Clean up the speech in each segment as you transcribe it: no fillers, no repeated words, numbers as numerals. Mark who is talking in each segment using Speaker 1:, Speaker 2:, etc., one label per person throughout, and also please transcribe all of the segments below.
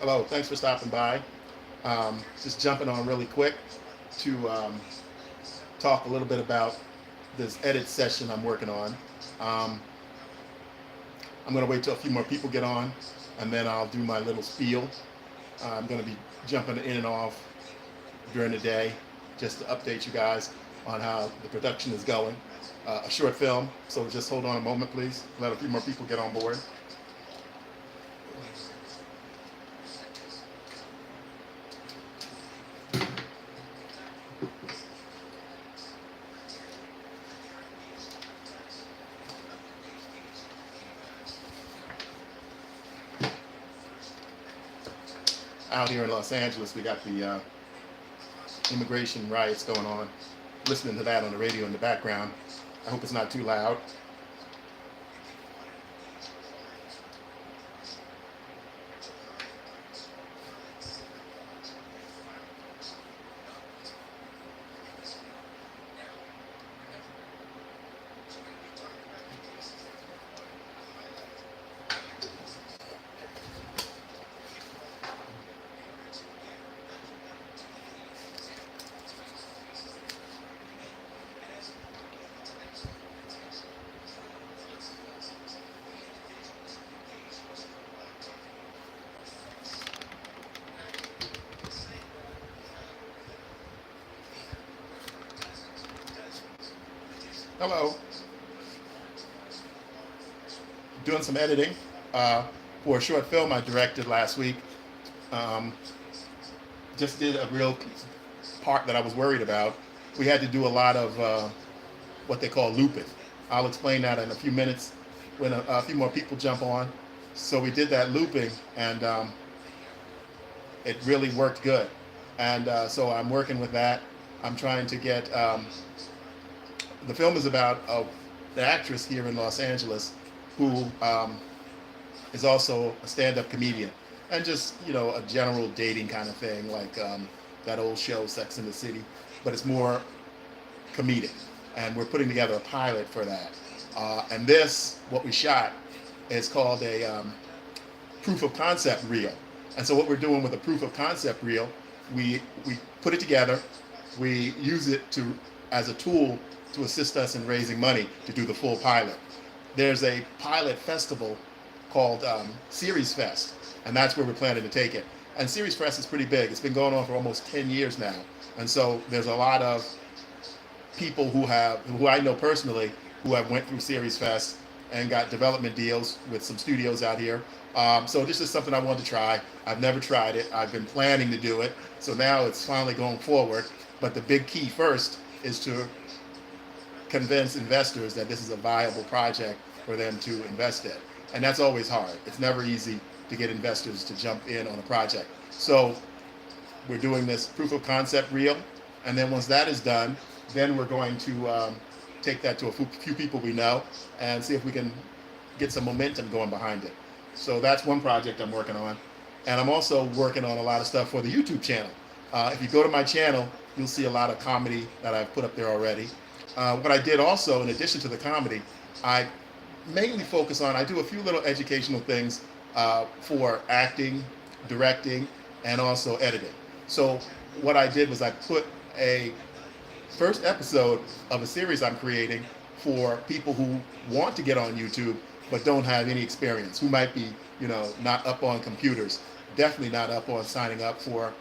Speaker 1: Hello, thanks for stopping by. Just jumping on really quick to talk a little bit about this edit session I'm working on. Um, I'm going to wait till a few more people get on, and then I'll do my little spiel. I'm going to be jumping in and off during the day just to update you guys on how the production is going. A short film, so just hold on a moment, please. Let a few more people get on board. Out here in Los Angeles, we got the immigration riots going on. Listening to that on the radio in the background. I hope it's not too loud. Hello. Doing some editing for a short film I directed last week. Um, just did a real part that I was worried about. We had to do a lot of what they call looping. I'll explain that in a few minutes when a few more people jump on. So we did that looping, and it really worked good. And so I'm working with that. I'm trying to get the film is about the actress here in Los Angeles who is also a stand-up comedian and just a general dating kind of thing like that old show Sex and the City, but it's more comedic. And we're putting together a pilot for that. And this, what we shot, is called a proof of concept reel. And so what we're doing with a proof of concept reel, we put it together, we use it as a tool to assist us in raising money to do the full pilot. There's a pilot festival called Series Fest, and that's where we're planning to take it. And Series Fest is pretty big. It's been going on for almost 10 years now. And so there's a lot of people who I know personally who have went through Series Fest and got development deals with some studios out here. So this is something I wanted to try. I've never tried it. I've been planning to do it. So now it's finally going forward. But the big key first is to convince investors that this is a viable project for them to invest in. And that's always hard. It's never easy to get investors to jump in on a project. So we're doing this proof of concept reel. And then once that is done, then we're going to take that to a few people we know and see if we can get some momentum going behind it. So that's one project I'm working on. And I'm also working on a lot of stuff for the YouTube channel. If you go to my channel, you'll see a lot of comedy that I've put up there already. What I did also, in addition to the comedy, I mainly focus on, I do a few little educational things for acting, directing, and also editing. So what I did was I put a first episode of a series I'm creating for people who want to get on YouTube but don't have any experience, who might be, not up on computers, definitely not up on signing up for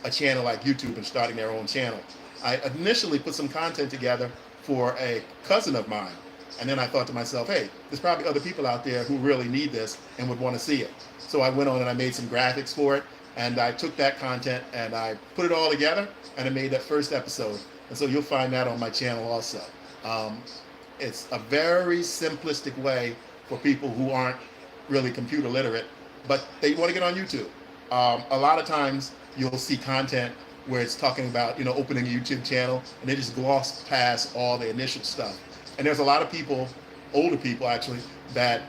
Speaker 1: a channel like YouTube and starting their own channel. I initially put some content together for a cousin of mine. And then I thought to myself, hey, there's probably other people out there who really need this and would want to see it. So I went on and I made some graphics for it. And I took that content and I put it all together and I made that first episode. And so you'll find that on my channel also. It's a very simplistic way for people who aren't really computer literate, but they want to get on YouTube. A lot of times you'll see content where it's talking about, opening a YouTube channel, and they just gloss past all the initial stuff. And there's a lot of people, older people actually, that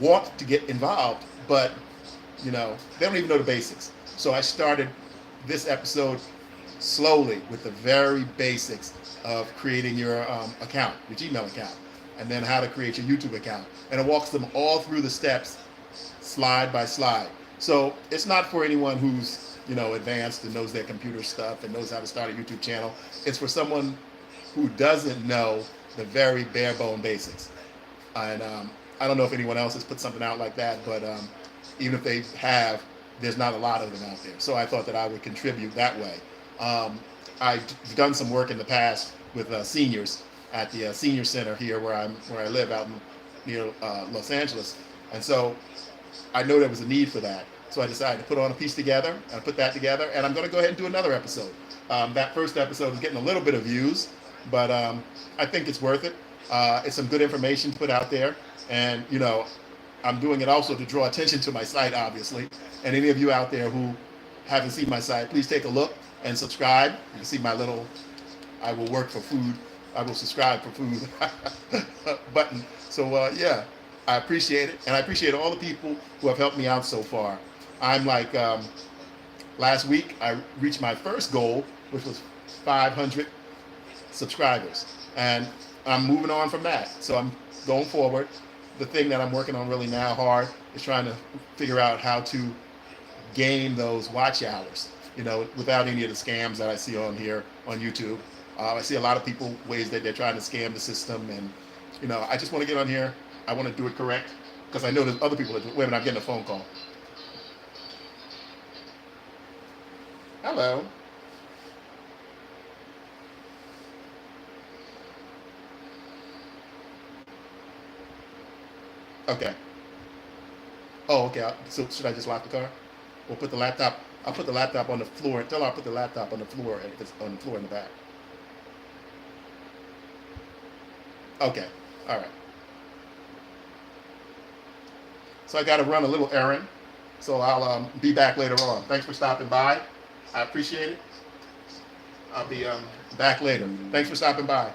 Speaker 1: want to get involved, but, they don't even know the basics. So I started this episode slowly with the very basics of creating your account, your Gmail account, and then how to create your YouTube account. And it walks them all through the steps, slide by slide. So it's not for anyone who's, advanced and knows their computer stuff and knows how to start a YouTube channel. It's for someone who doesn't know the very bare bone basics. And I don't know if anyone else has put something out like that, but even if they have, there's not a lot of them out there. So I thought that I would contribute that way. I've done some work in the past with seniors at the senior center here where I live out near Los Angeles, and so I know there was a need for that. So I decided to put on a piece together and put that together, and I'm going to go ahead and do another episode. That first episode is getting a little bit of views, but I think it's worth it. It's some good information put out there, and I'm doing it also to draw attention to my site, obviously. And any of you out there who haven't seen my site, please take a look and subscribe. You can see my little "I will work for food, I will subscribe for food" button. So yeah, I appreciate it, and I appreciate all the people who have helped me out so far. I'm like, last week I reached my first goal, which was 500 subscribers, and I'm moving on from that. So I'm going forward. The thing that I'm working on really now hard is trying to figure out how to gain those watch hours, without any of the scams that I see on here on YouTube. I see a lot of people, ways that they're trying to scam the system, and I just want to get on here. I want to do it correct, because I know there's other people that do it. Wait a minute, I'm getting a phone call. Hello. Okay. Oh, okay. So should I just lock the car? Or put the laptop? I'll put the laptop on the floor. Tell her I'll put the laptop on the floor, if it's on the floor in the back. Okay. All right. So I got to run a little errand. So I'll be back later on. Thanks for stopping by. I appreciate it. I'll be back later. Thanks for stopping by.